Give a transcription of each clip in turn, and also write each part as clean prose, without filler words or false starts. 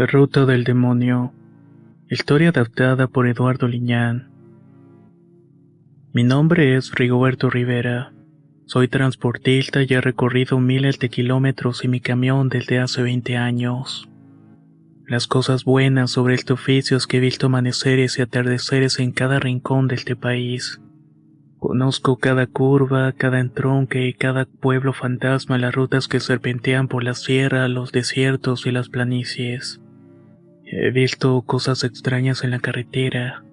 La ruta del demonio. Historia adaptada por Eduardo Liñán. Mi nombre es Rigoberto Rivera. Soy transportista y he recorrido miles de kilómetros en mi camión desde hace 20 años. Las cosas buenas sobre este oficio es que he visto amaneceres y atardeceres en cada rincón de este país. Conozco cada curva, cada entronque y cada pueblo fantasma, las rutas que serpentean por la sierra, los desiertos y las planicies. He visto cosas extrañas en la carretera,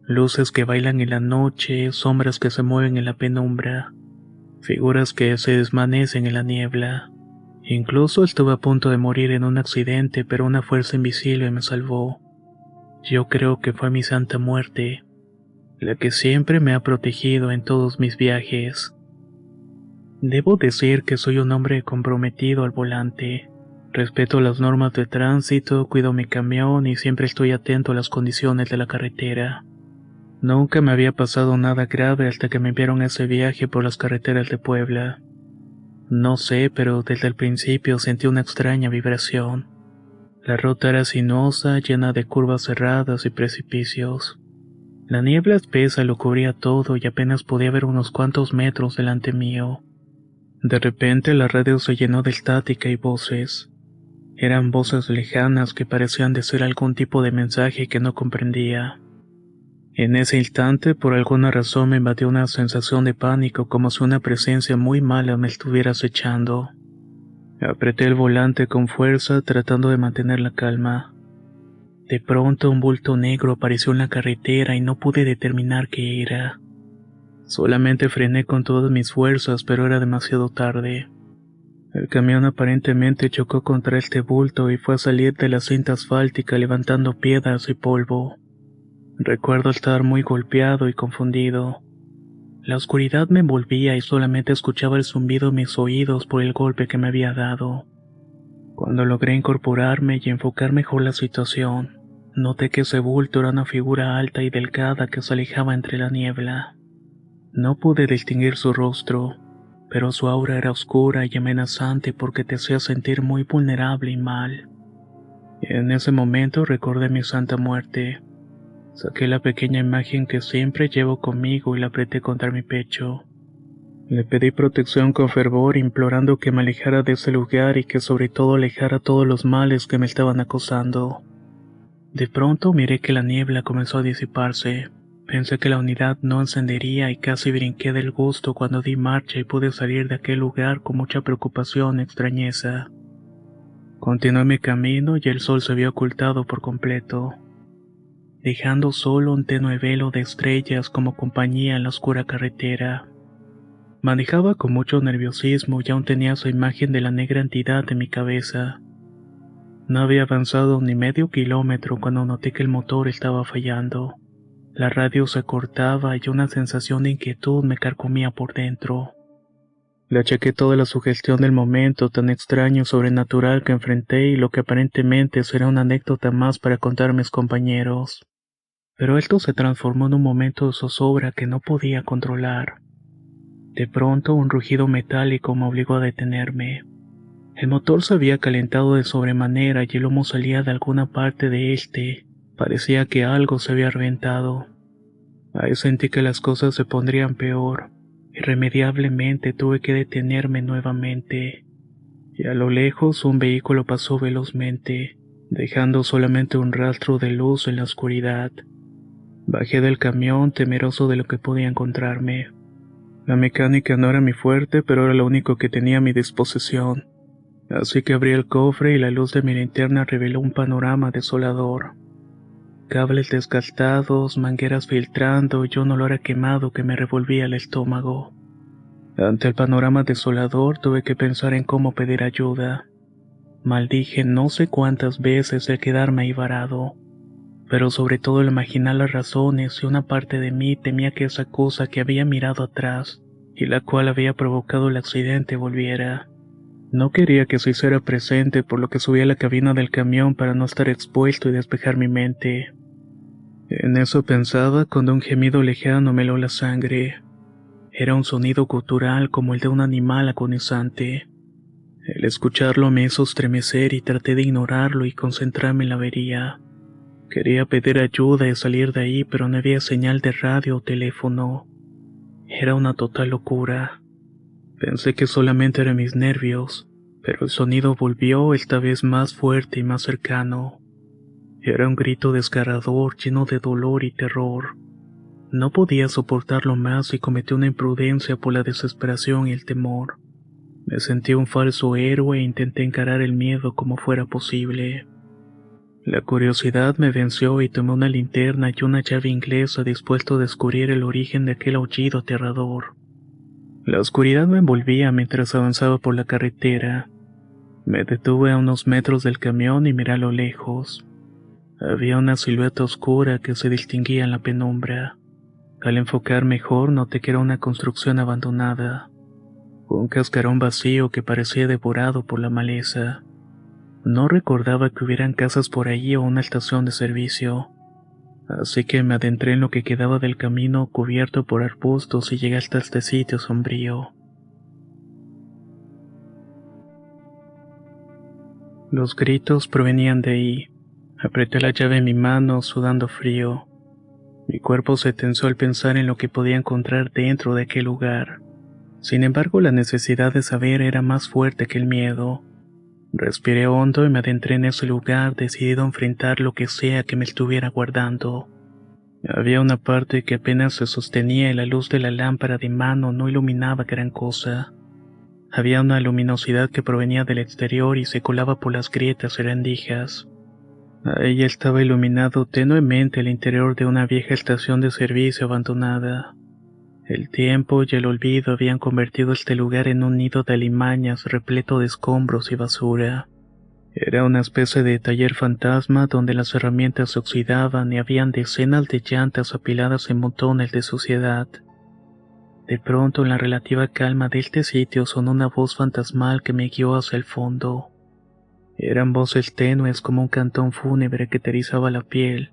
luces que bailan en la noche, sombras que se mueven en la penumbra, figuras que se desvanecen en la niebla. Incluso estuve a punto de morir en un accidente, pero una fuerza invisible me salvó. Yo creo que fue mi Santa Muerte, la que siempre me ha protegido en todos mis viajes. Debo decir que soy un hombre comprometido al volante. Respeto las normas de tránsito, cuido mi camión y siempre estoy atento a las condiciones de la carretera. Nunca me había pasado nada grave hasta que me enviaron a ese viaje por las carreteras de Puebla. No sé, pero desde el principio sentí una extraña vibración. La ruta era sinuosa, llena de curvas cerradas y precipicios. La niebla espesa lo cubría todo y apenas podía ver unos cuantos metros delante mío. De repente la radio se llenó de estática y voces. Eran voces lejanas que parecían decir algún tipo de mensaje que no comprendía. En ese instante, por alguna razón, me invadió una sensación de pánico, como si una presencia muy mala me estuviera acechando. Apreté el volante con fuerza, tratando de mantener la calma. De pronto, un bulto negro apareció en la carretera y no pude determinar qué era. Solamente frené con todas mis fuerzas, pero era demasiado tarde. El camión aparentemente chocó contra este bulto y fue a salir de la cinta asfáltica levantando piedras y polvo. Recuerdo estar muy golpeado y confundido. La oscuridad me envolvía y solamente escuchaba el zumbido en mis oídos por el golpe que me había dado. Cuando logré incorporarme y enfocar mejor la situación, noté que ese bulto era una figura alta y delgada que se alejaba entre la niebla. No pude distinguir su rostro, pero su aura era oscura y amenazante porque te hacía sentir muy vulnerable y mal. En ese momento recordé mi Santa Muerte. Saqué la pequeña imagen que siempre llevo conmigo y la apreté contra mi pecho. Le pedí protección con fervor, implorando que me alejara de ese lugar y que sobre todo alejara todos los males que me estaban acosando. De pronto miré que la niebla comenzó a disiparse. Pensé que la unidad no encendería y casi brinqué del gusto cuando di marcha y pude salir de aquel lugar con mucha preocupación y extrañeza. Continué mi camino y el sol se había ocultado por completo, dejando solo un tenue velo de estrellas como compañía en la oscura carretera. Manejaba con mucho nerviosismo y aún tenía su imagen de la negra entidad en mi cabeza. No había avanzado ni medio kilómetro cuando noté que el motor estaba fallando. La radio se cortaba y una sensación de inquietud me carcomía por dentro. Le achaqué toda la sugestión del momento tan extraño y sobrenatural que enfrenté y lo que aparentemente será una anécdota más para contar a mis compañeros. Pero esto se transformó en un momento de zozobra que no podía controlar. De pronto un rugido metálico me obligó a detenerme. El motor se había calentado de sobremanera y el humo salía de alguna parte de este. Parecía que algo se había reventado. Ahí sentí que las cosas se pondrían peor. Irremediablemente tuve que detenerme nuevamente. Y a lo lejos un vehículo pasó velozmente, dejando solamente un rastro de luz en la oscuridad. Bajé del camión temeroso de lo que podía encontrarme. La mecánica no era mi fuerte, pero era lo único que tenía a mi disposición. Así que abrí el cofre y la luz de mi linterna reveló un panorama desolador. Cables desgastados, mangueras filtrando y un olor a quemado que me revolvía el estómago. Ante el panorama desolador tuve que pensar en cómo pedir ayuda. Maldije no sé cuántas veces el quedarme ahí varado, pero sobre todo el imaginar las razones y una parte de mí temía que esa cosa que había mirado atrás y la cual había provocado el accidente volviera. No quería que se hiciera presente, por lo que subí a la cabina del camión para no estar expuesto y despejar mi mente. En eso pensaba cuando un gemido lejano me heló la sangre. Era un sonido gutural como el de un animal agonizante. El escucharlo me hizo estremecer y traté de ignorarlo y concentrarme en la avería. Quería pedir ayuda y salir de ahí, pero no había señal de radio o teléfono. Era una total locura. Pensé que solamente eran mis nervios, pero el sonido volvió, esta vez más fuerte y más cercano. Era un grito desgarrador, lleno de dolor y terror. No podía soportarlo más y cometí una imprudencia por la desesperación y el temor. Me sentí un falso héroe e intenté encarar el miedo como fuera posible. La curiosidad me venció y tomé una linterna y una llave inglesa dispuesto a descubrir el origen de aquel aullido aterrador. La oscuridad me envolvía mientras avanzaba por la carretera. Me detuve a unos metros del camión y miré a lo lejos. Había una silueta oscura que se distinguía en la penumbra. Al enfocar mejor noté que era una construcción abandonada. Un cascarón vacío que parecía devorado por la maleza. No recordaba que hubieran casas por allí o una estación de servicio. Así que me adentré en lo que quedaba del camino cubierto por arbustos y llegué hasta este sitio sombrío. Los gritos provenían de ahí. Apreté la llave en mi mano, sudando frío. Mi cuerpo se tensó al pensar en lo que podía encontrar dentro de aquel lugar. Sin embargo, la necesidad de saber era más fuerte que el miedo. Respiré hondo y me adentré en ese lugar, decidido a enfrentar lo que sea que me estuviera guardando. Había una parte que apenas se sostenía y la luz de la lámpara de mano no iluminaba gran cosa. Había una luminosidad que provenía del exterior y se colaba por las grietas y rendijas. Ahí estaba iluminado tenuemente el interior de una vieja estación de servicio abandonada. El tiempo y el olvido habían convertido este lugar en un nido de alimañas repleto de escombros y basura. Era una especie de taller fantasma donde las herramientas se oxidaban y habían decenas de llantas apiladas en montones de suciedad. De pronto, en la relativa calma de este sitio sonó una voz fantasmal que me guió hacia el fondo. Eran voces tenues como un cantón fúnebre que te erizaba la piel.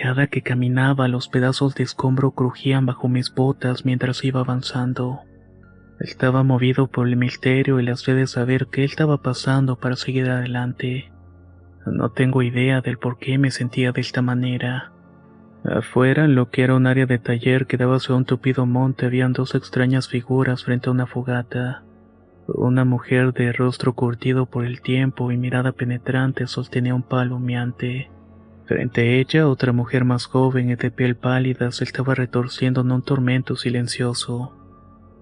Cada que caminaba, los pedazos de escombro crujían bajo mis botas mientras iba avanzando. Estaba movido por el misterio y la sed de saber qué estaba pasando para seguir adelante. No tengo idea del por qué me sentía de esta manera. Afuera, en lo que era un área de taller que daba hacia un tupido monte, habían dos extrañas figuras frente a una fogata. Una mujer de rostro curtido por el tiempo y mirada penetrante sostenía un palo humeante. Frente a ella, otra mujer más joven y de piel pálida se estaba retorciendo en un tormento silencioso.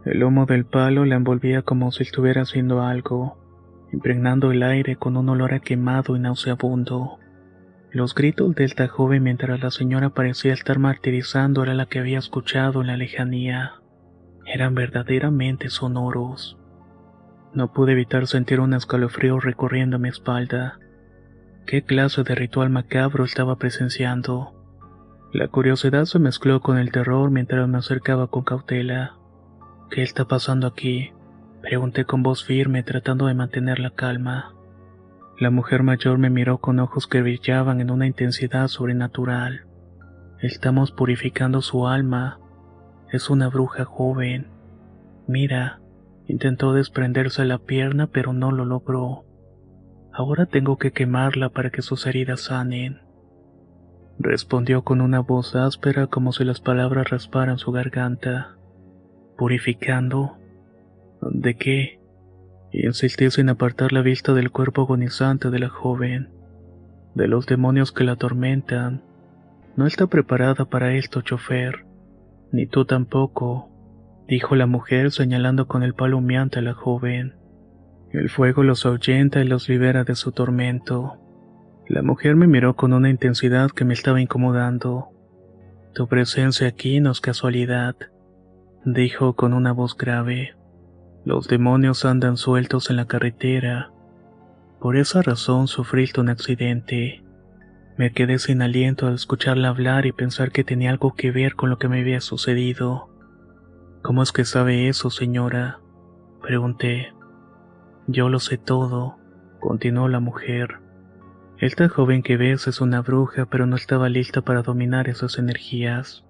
El humo del palo la envolvía como si estuviera haciendo algo, impregnando el aire con un olor a quemado y nauseabundo. Los gritos de esta joven mientras la señora parecía estar martirizando era la que había escuchado en la lejanía. Eran verdaderamente sonoros. No pude evitar sentir un escalofrío recorriendo mi espalda. ¿Qué clase de ritual macabro estaba presenciando? La curiosidad se mezcló con el terror mientras me acercaba con cautela. ¿Qué está pasando aquí?, pregunté con voz firme, tratando de mantener la calma. La mujer mayor me miró con ojos que brillaban en una intensidad sobrenatural. Estamos purificando su alma. Es una bruja joven. Mira, intentó desprenderse la pierna, pero no lo logró. Ahora tengo que quemarla para que sus heridas sanen. Respondió con una voz áspera como si las palabras rasparan su garganta. ¿Purificando? ¿De qué? Insistí sin apartar la vista del cuerpo agonizante de la joven, de los demonios que la atormentan. No está preparada para esto, chofer. Ni tú tampoco, dijo la mujer señalando con el palo humeante a la joven. El fuego los ahuyenta y los libera de su tormento. La mujer me miró con una intensidad que me estaba incomodando. Tu presencia aquí no es casualidad, dijo con una voz grave. Los demonios andan sueltos en la carretera. Por esa razón sufriste un accidente. Me quedé sin aliento al escucharla hablar y pensar que tenía algo que ver con lo que me había sucedido. ¿Cómo es que sabe eso, señora?, pregunté. Yo lo sé todo, continuó la mujer. Esta joven que ves es una bruja, pero no estaba lista para dominar esas energías.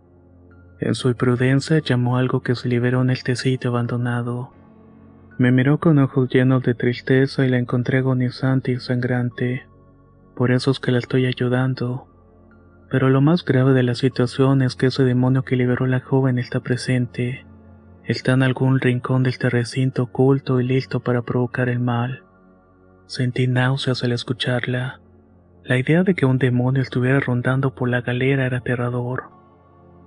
En su imprudencia llamó algo que se liberó en este sitio abandonado. Me miró con ojos llenos de tristeza y la encontré agonizante y sangrante. Por eso es que la estoy ayudando. Pero lo más grave de la situación es que ese demonio que liberó a la joven está presente. Está en algún rincón de este recinto oculto y listo para provocar el mal. Sentí náuseas al escucharla. La idea de que un demonio estuviera rondando por la galera era aterrador.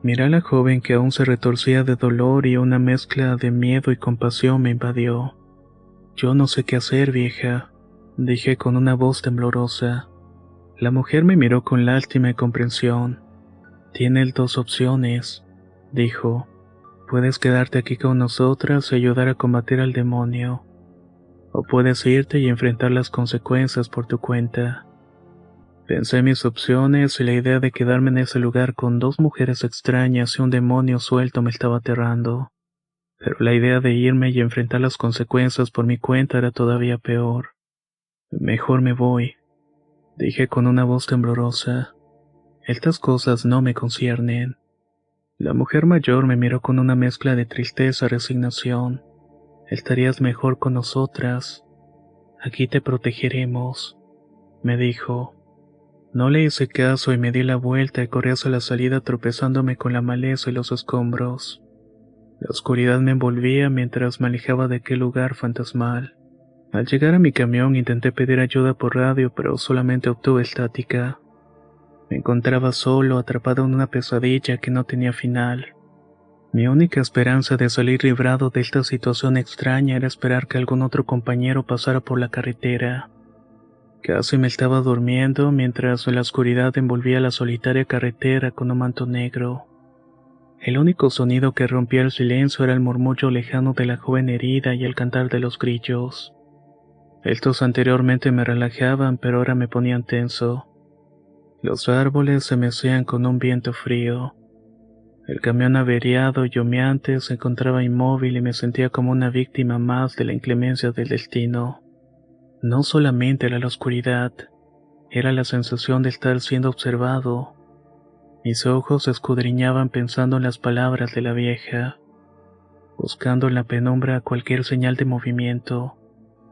Miré a la joven que aún se retorcía de dolor y una mezcla de miedo y compasión me invadió. Yo no sé qué hacer, vieja, dije con una voz temblorosa. La mujer me miró con lástima y comprensión. Tienes dos opciones, dijo. Puedes quedarte aquí con nosotras y ayudar a combatir al demonio. O puedes irte y enfrentar las consecuencias por tu cuenta. Pensé en mis opciones y la idea de quedarme en ese lugar con dos mujeres extrañas y un demonio suelto me estaba aterrando. Pero la idea de irme y enfrentar las consecuencias por mi cuenta era todavía peor. Mejor me voy, dije con una voz temblorosa. Estas cosas no me conciernen. La mujer mayor me miró con una mezcla de tristeza y resignación. Estarías mejor con nosotras. Aquí te protegeremos, me dijo. No le hice caso y me di la vuelta y corrí hacia la salida tropezándome con la maleza y los escombros. La oscuridad me envolvía mientras me alejaba de aquel lugar fantasmal. Al llegar a mi camión intenté pedir ayuda por radio, pero solamente obtuve estática. Me encontraba solo, atrapado en una pesadilla que no tenía final. Mi única esperanza de salir librado de esta situación extraña era esperar que algún otro compañero pasara por la carretera. Casi me estaba durmiendo mientras la oscuridad envolvía la solitaria carretera con un manto negro. El único sonido que rompía el silencio era el murmullo lejano de la joven herida y el cantar de los grillos. Estos anteriormente me relajaban, pero ahora me ponían tenso. Los árboles se mecían con un viento frío. El camión averiado y humeante se encontraba inmóvil y me sentía como una víctima más de la inclemencia del destino. No solamente era la oscuridad, era la sensación de estar siendo observado. Mis ojos se escudriñaban pensando en las palabras de la vieja, buscando en la penumbra cualquier señal de movimiento.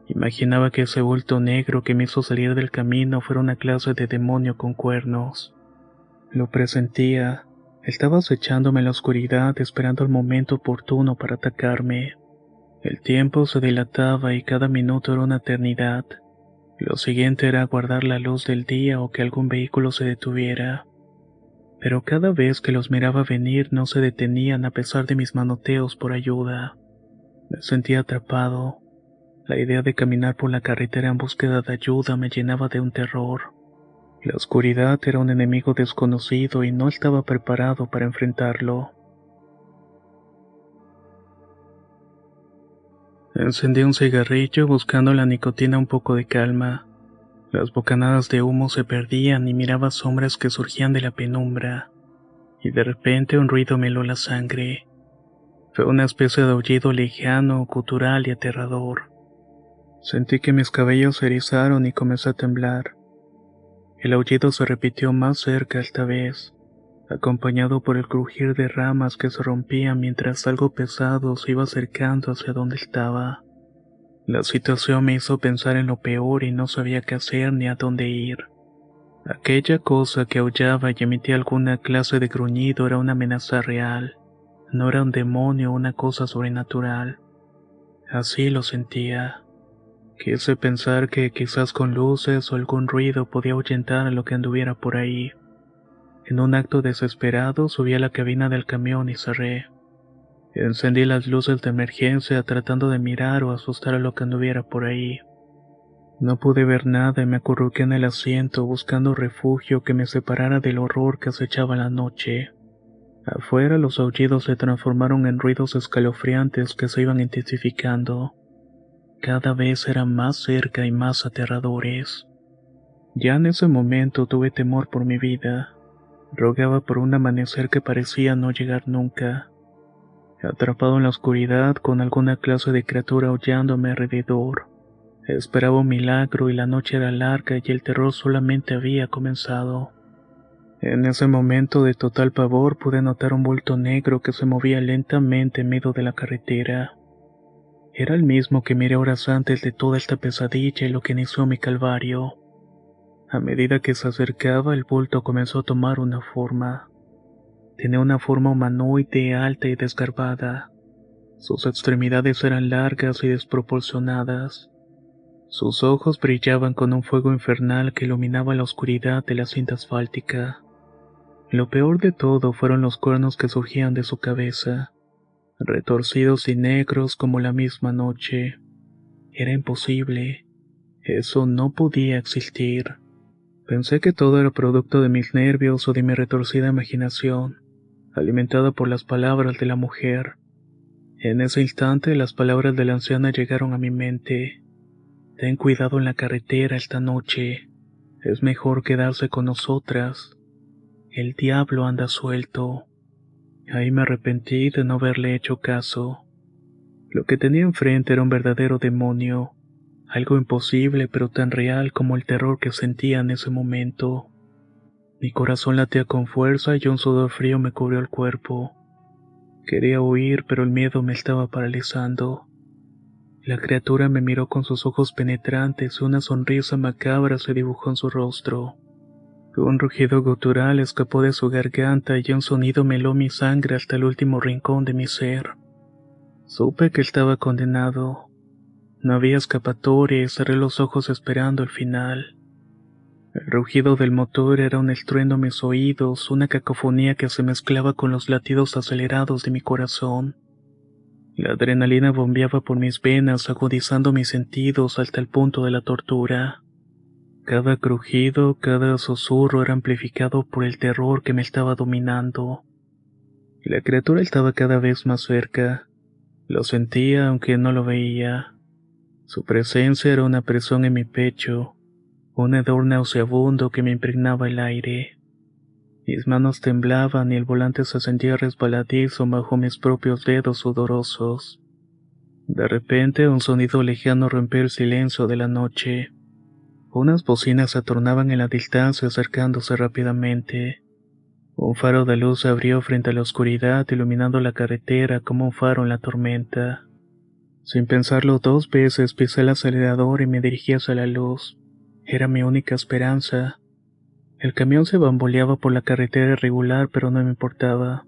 Imaginaba que ese bulto negro que me hizo salir del camino fuera una clase de demonio con cuernos. Lo presentía, estaba acechándome en la oscuridad esperando el momento oportuno para atacarme. El tiempo se dilataba y cada minuto era una eternidad. Lo siguiente era aguardar la luz del día o que algún vehículo se detuviera. Pero cada vez que los miraba venir no se detenían a pesar de mis manoteos por ayuda. Me sentía atrapado. La idea de caminar por la carretera en búsqueda de ayuda me llenaba de un terror. La oscuridad era un enemigo desconocido y no estaba preparado para enfrentarlo. Encendí un cigarrillo buscando la nicotina un poco de calma. Las bocanadas de humo se perdían y miraba sombras que surgían de la penumbra. Y de repente un ruido me heló la sangre. Fue una especie de aullido lejano, gutural y aterrador. Sentí que mis cabellos se erizaron y comencé a temblar. El aullido se repitió más cerca esta vez, acompañado por el crujir de ramas que se rompían mientras algo pesado se iba acercando hacia donde estaba. La situación me hizo pensar en lo peor y no sabía qué hacer ni a dónde ir. Aquella cosa que aullaba y emitía alguna clase de gruñido era una amenaza real. No era un demonio o una cosa sobrenatural. Así lo sentía. Quise pensar que quizás con luces o algún ruido podía ahuyentar a lo que anduviera por ahí. En un acto desesperado subí a la cabina del camión y cerré. Encendí las luces de emergencia tratando de mirar o asustar a lo que anduviera por ahí. No pude ver nada y me acurruqué en el asiento buscando refugio que me separara del horror que acechaba la noche. Afuera los aullidos se transformaron en ruidos escalofriantes que se iban intensificando. Cada vez eran más cerca y más aterradores. Ya en ese momento tuve temor por mi vida. Rogaba por un amanecer que parecía no llegar nunca. Atrapado en la oscuridad con alguna clase de criatura aullando a mi alrededor. Esperaba un milagro y la noche era larga y el terror solamente había comenzado. En ese momento de total pavor pude notar un bulto negro que se movía lentamente en medio de la carretera. Era el mismo que miré horas antes de toda esta pesadilla y lo que inició mi calvario. A medida que se acercaba, el bulto comenzó a tomar una forma. Tenía una forma humanoide alta y desgarbada. Sus extremidades eran largas y desproporcionadas. Sus ojos brillaban con un fuego infernal que iluminaba la oscuridad de la cinta asfáltica. Lo peor de todo fueron los cuernos que surgían de su cabeza, retorcidos y negros como la misma noche. Era imposible. Eso no podía existir. Pensé que todo era producto de mis nervios o de mi retorcida imaginación, alimentada por las palabras de la mujer. En ese instante las palabras de la anciana llegaron a mi mente. Ten cuidado en la carretera esta noche. Es mejor quedarse con nosotras. El diablo anda suelto. Ahí me arrepentí de no haberle hecho caso. Lo que tenía enfrente era un verdadero demonio, algo imposible pero tan real como el terror que sentía en ese momento. Mi corazón latía con fuerza y un sudor frío me cubrió el cuerpo. Quería huir, pero el miedo me estaba paralizando. La criatura me miró con sus ojos penetrantes y una sonrisa macabra se dibujó en su rostro. Un rugido gutural escapó de su garganta y un sonido me heló mi sangre hasta el último rincón de mi ser. Supe que estaba condenado. No había escapatoria y cerré los ojos esperando el final. El rugido del motor era un estruendo en mis oídos, una cacofonía que se mezclaba con los latidos acelerados de mi corazón. La adrenalina bombeaba por mis venas, agudizando mis sentidos hasta el punto de la tortura. Cada crujido, cada susurro era amplificado por el terror que me estaba dominando. La criatura estaba cada vez más cerca. Lo sentía aunque no lo veía. Su presencia era una presión en mi pecho, un hedor nauseabundo que me impregnaba el aire. Mis manos temblaban y el volante se sentía resbaladizo bajo mis propios dedos sudorosos. De repente, un sonido lejano rompió el silencio de la noche. Unas bocinas se tornaban en la distancia acercándose rápidamente. Un faro de luz se abrió frente a la oscuridad, iluminando la carretera como un faro en la tormenta. Sin pensarlo dos veces, pisé el acelerador y me dirigí hacia la luz. Era mi única esperanza. El camión se bamboleaba por la carretera irregular, pero no me importaba.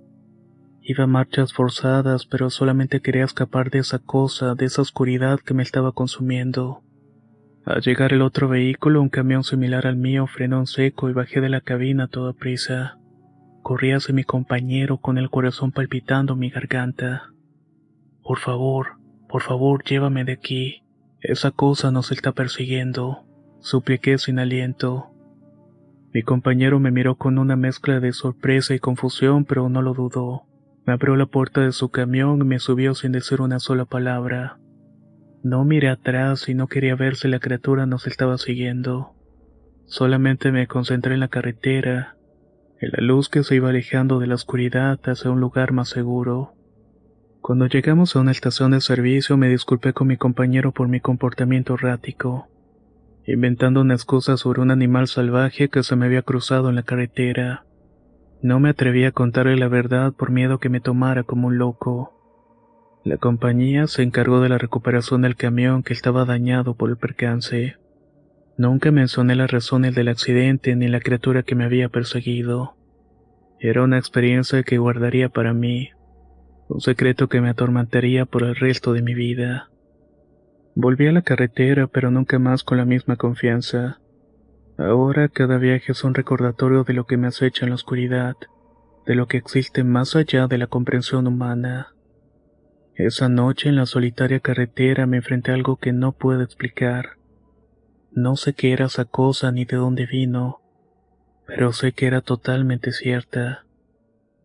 Iba a marchas forzadas, pero solamente quería escapar de esa cosa, de esa oscuridad que me estaba consumiendo. Al llegar el otro vehículo, un camión similar al mío, frenó en seco y bajé de la cabina a toda prisa. Corrí hacia mi compañero con el corazón palpitando en mi garganta. Por favor, llévame de aquí. Esa cosa nos está persiguiendo, supliqué sin aliento. Mi compañero me miró con una mezcla de sorpresa y confusión, pero no lo dudó. Me abrió la puerta de su camión y me subió sin decir una sola palabra. No miré atrás y no quería ver si la criatura nos estaba siguiendo. Solamente me concentré en la carretera, en la luz que se iba alejando de la oscuridad hacia un lugar más seguro. Cuando llegamos a una estación de servicio me disculpé con mi compañero por mi comportamiento errático, inventando una excusa sobre un animal salvaje que se me había cruzado en la carretera. No me atreví a contarle la verdad por miedo que me tomara como un loco. La compañía se encargó de la recuperación del camión que estaba dañado por el percance. Nunca mencioné las razones del accidente ni la criatura que me había perseguido. Era una experiencia que guardaría para mí, un secreto que me atormentaría por el resto de mi vida. Volví a la carretera, pero nunca más con la misma confianza. Ahora cada viaje es un recordatorio de lo que me acecha en la oscuridad, de lo que existe más allá de la comprensión humana. Esa noche en la solitaria carretera me enfrenté a algo que no puedo explicar. No sé qué era esa cosa ni de dónde vino, pero sé que era totalmente cierta.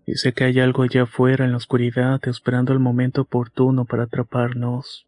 Y sé que hay algo allá afuera en la oscuridad esperando el momento oportuno para atraparnos.